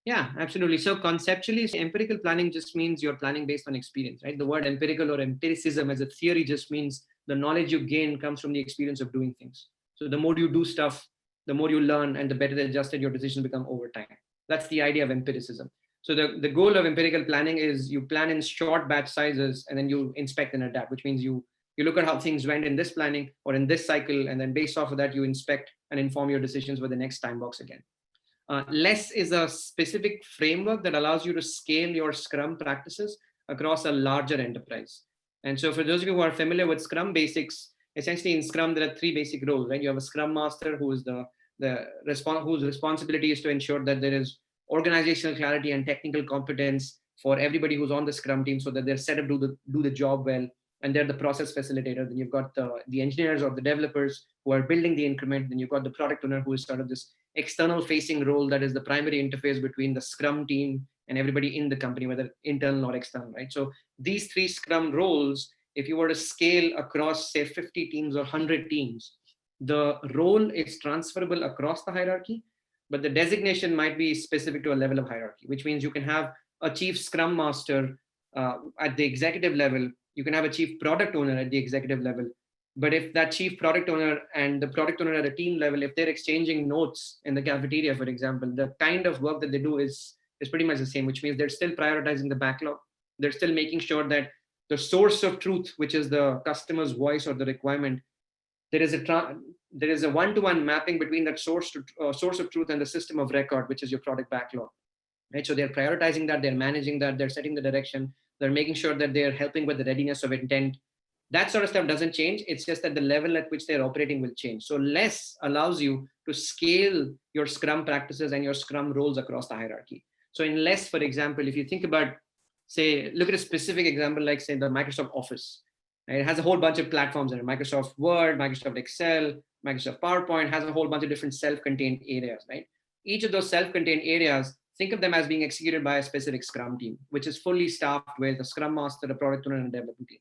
Yeah, absolutely. So conceptually, empirical planning just means you're planning based on experience, right? The word empirical or empiricism as a theory just means the knowledge you gain comes from the experience of doing things. So the more you do stuff, the more you learn and the better adjusted your decisions become over time. That's the idea of empiricism. So the goal of empirical planning is you plan in short batch sizes and then you inspect and adapt, which means you look at how things went in this planning or in this cycle, and then based off of that, you inspect and inform your decisions for the next time box again. Less is a specific framework that allows you to scale your Scrum practices across a larger enterprise. And so for those of you who are familiar with Scrum Basics, essentially in Scrum, there are three basic roles, right? You have a Scrum Master who is whose responsibility is to ensure that there is organizational clarity and technical competence for everybody who's on the Scrum team so that they're set up to do the job well, and they're the process facilitator. Then you've got the engineers or the developers who are building the increment. Then you've got the product owner who is sort of this external facing role that is the primary interface between the Scrum team and everybody in the company, whether internal or external, right? So these three Scrum roles, if you were to scale across, say, 50 teams or 100 teams, the role is transferable across the hierarchy, but the designation might be specific to a level of hierarchy, which means you can have a chief Scrum Master at the executive level, you can have a chief product owner at the executive level. But if that chief product owner and the product owner at a team level, if they're exchanging notes in the cafeteria, for example, the kind of work that they do is pretty much the same, which means they're still prioritizing the backlog. They're still making sure that the source of truth, which is the customer's voice or the requirement, there is a one-to-one mapping between that source of truth and the system of record, which is your product backlog. Right? So they're prioritizing that, they're managing that, they're setting the direction, they're making sure that they're helping with the readiness of intent. That sort of stuff doesn't change. It's just that the level at which they're operating will change. So less allows you to scale your Scrum practices and your Scrum roles across the hierarchy. So in less, for example, if you think about, say, look at a specific example, like say the Microsoft Office. Right? It has a whole bunch of platforms in it. Microsoft Word, Microsoft Excel, Microsoft PowerPoint has a whole bunch of different self-contained areas, right? Each of those self-contained areas, think of them as being executed by a specific Scrum team, which is fully staffed with a Scrum Master, a product owner, and a development team.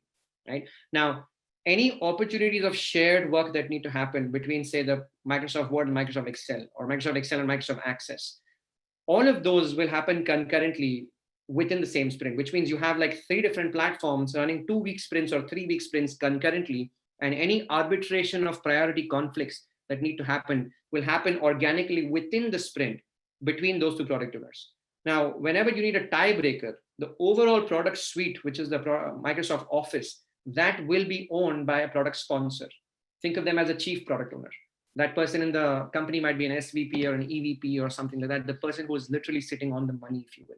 Right now, any opportunities of shared work that need to happen between, say, the Microsoft Word and Microsoft Excel, or Microsoft Excel and Microsoft Access, all of those will happen concurrently within the same sprint, which means you have like 3 different platforms running 2-week sprints or 3-week sprints concurrently, and any arbitration of priority conflicts that need to happen will happen organically within the sprint between those 2 product owners. Now, whenever you need a tiebreaker, the overall product suite, which is the Microsoft Office, that will be owned by a product sponsor. Think of them as a chief product owner. That person in the company might be an SVP or an EVP or something like that, the person who is literally sitting on the money, if you will,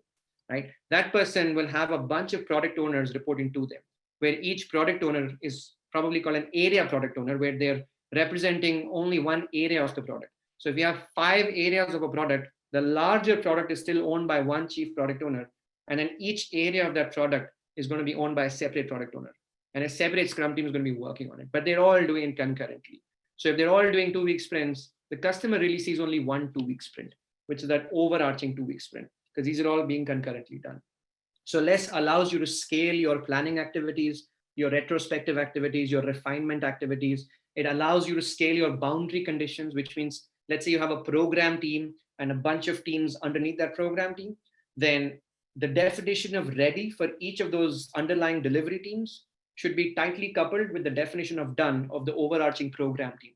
right? That person will have a bunch of product owners reporting to them, where each product owner is probably called an area product owner, where they're representing only one area of the product. So if you have 5 areas of a product, the larger product is still owned by one chief product owner, and then each area of that product is going to be owned by a separate product owner, and a separate Scrum team is going to be working on it, but they're all doing it concurrently. So if they're all doing 2-week sprints, the customer really sees only one 2-week sprint, which is that overarching 2-week sprint, because these are all being concurrently done. So less allows you to scale your planning activities, your retrospective activities, your refinement activities. It allows you to scale your boundary conditions, which means, let's say you have a program team and a bunch of teams underneath that program team, then the definition of ready for each of those underlying delivery teams should be tightly coupled with the definition of done of the overarching program team,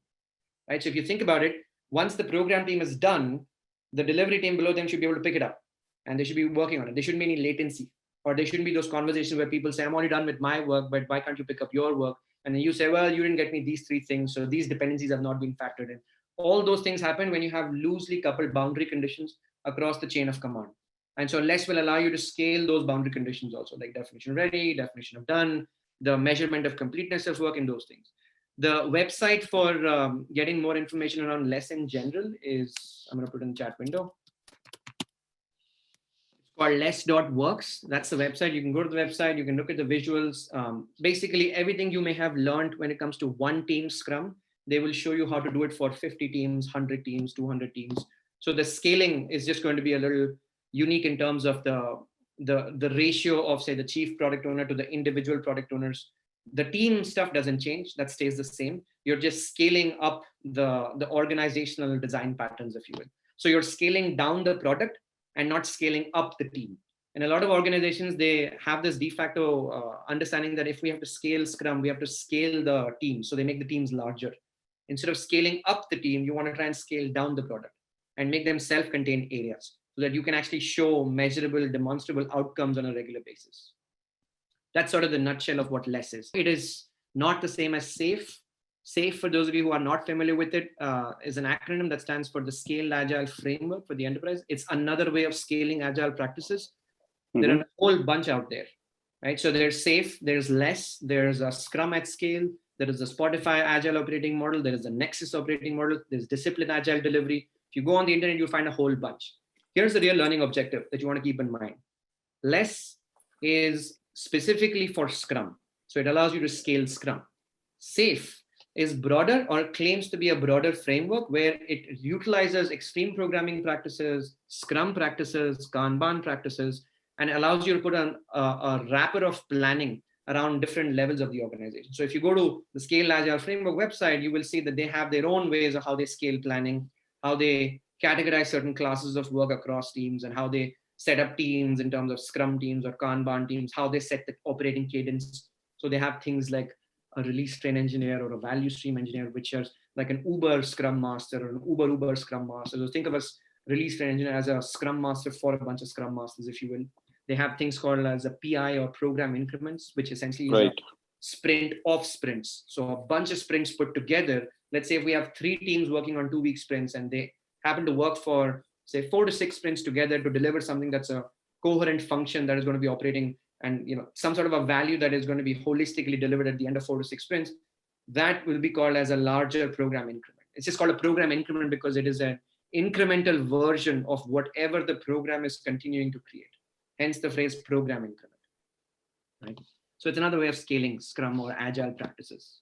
right? So if you think about it, once the program team is done, the delivery team below them should be able to pick it up and they should be working on it. There shouldn't be any latency, or there shouldn't be those conversations where people say, I'm already done with my work, but why can't you pick up your work? And then you say, well, you didn't get me these 3 things, so these dependencies have not been factored in. All those things happen when you have loosely coupled boundary conditions across the chain of command. And so less will allow you to scale those boundary conditions also, like definition ready, definition of done, the measurement of completeness of work, and those things. The website for getting more information around less in general is, I'm going to put in the chat window. It's called less.works. That's the website. You can go to the website. You can look at the visuals. Basically, everything you may have learned when it comes to one team Scrum, they will show you how to do it for 50 teams, 100 teams, 200 teams. So the scaling is just going to be a little unique in terms of the ratio of, say, the chief product owner to the individual product owners. The team stuff doesn't change, that stays the same. You're just scaling up the organizational design patterns, if you will. So you're scaling down the product and not scaling up the team. And a lot of organizations, they have this de facto understanding that if we have to scale Scrum, we have to scale the team. So they make the teams larger. Instead of scaling up the team, you want to try and scale down the product and make them self-contained areas so that you can actually show measurable, demonstrable outcomes on a regular basis. That's sort of the nutshell of what less is. It is not the same as SAFe. SAFe, for those of you who are not familiar with it, is an acronym that stands for the Scaled Agile Framework for the enterprise. It's another way of scaling Agile practices. There are a whole bunch out there, right? So there's SAFe, there's less, there's a Scrum at Scale, there is a Spotify Agile operating model, there is a Nexus operating model, there's Discipline Agile Delivery. If you go on the internet, you'll find a whole bunch. Here's the real learning objective that you want to keep in mind. Less is specifically for Scrum. So it allows you to scale Scrum. SAFe is broader, or claims to be a broader framework where it utilizes extreme programming practices, Scrum practices, Kanban practices, and allows you to put a wrapper of planning around different levels of the organization. So if you go to the Scale Agile Framework website, you will see that they have their own ways of how they scale planning, how they categorize certain classes of work across teams, and how they set up teams in terms of Scrum teams or Kanban teams, how they set the operating cadence. So they have things like a release train engineer or a value stream engineer, which are like an Uber Scrum Master or an Uber Scrum Master. So think of a release train engineer as a Scrum Master for a bunch of Scrum Masters, if you will. They have things called as a PI or program increments, which essentially is a sprint of sprints. So a bunch of sprints put together. Let's say if we have 3 teams working on 2-week sprints and they happen to work for, say, 4 to 6 sprints together to deliver something that's a coherent function that is going to be operating, and some sort of a value that is going to be holistically delivered at the end of 4 to 6 sprints, that will be called as a larger program increment. It's just called a program increment because it is an incremental version of whatever the program is continuing to create. Hence the phrase program increment, right? So it's another way of scaling Scrum or Agile practices.